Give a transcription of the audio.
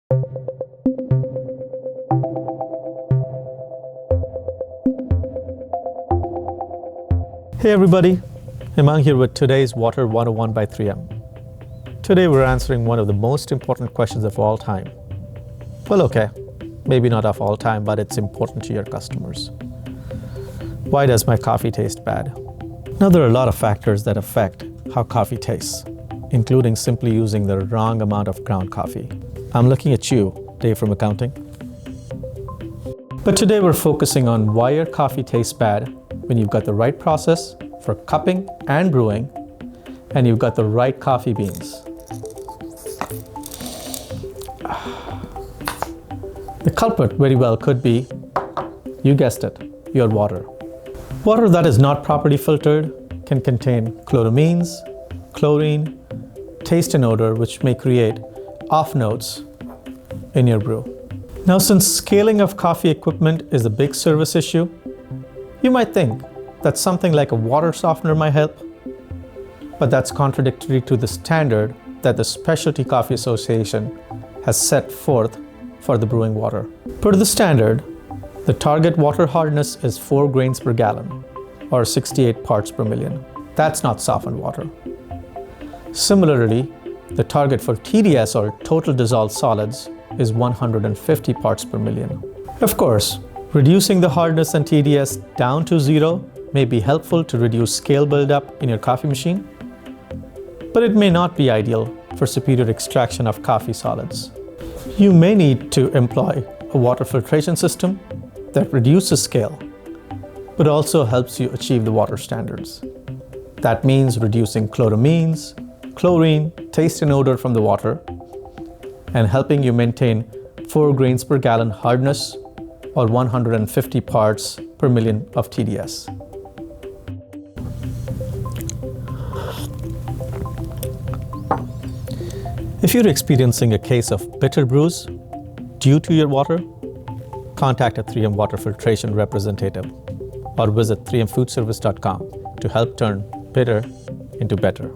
Hey everybody, Hemang here with today's Water 101 by 3M. Today we're answering one of the most important questions of all time. Well, okay, maybe not of all time, but it's important to your customers. Why does my coffee taste bad? Now there are a lot of factors that affect how coffee tastes, including simply using the wrong amount of ground coffee. I'm looking at you, Dave from accounting. But today we're focusing on why your coffee tastes bad when you've got the right process for cupping and brewing, and you've got the right coffee beans. The culprit very well could be, you guessed it, your water. Water that is not properly filtered can contain chloramines, chlorine, taste and odor, which may create off notes in your brew. Now, since scaling of coffee equipment is a big service issue, you might think that something like a water softener might help, but that's contradictory to the standard that the Specialty Coffee Association has set forth for the brewing water. Per the standard, the target water hardness is 4 grains per gallon, or 68 parts per million. That's not softened water. Similarly, the target for TDS, or total dissolved solids, is 150 parts per million. Of course, reducing the hardness and TDS down to 0 may be helpful to reduce scale buildup in your coffee machine, but it may not be ideal for superior extraction of coffee solids. You may need to employ a water filtration system that reduces scale, but also helps you achieve the water standards. That means reducing chloramines, chlorine, taste and odor from the water, and helping you maintain 4 grains per gallon hardness or 150 parts per million of TDS. If you're experiencing a case of bitter brews due to your water, contact a 3M water filtration representative or visit 3mfoodservice.com to help turn bitter into better.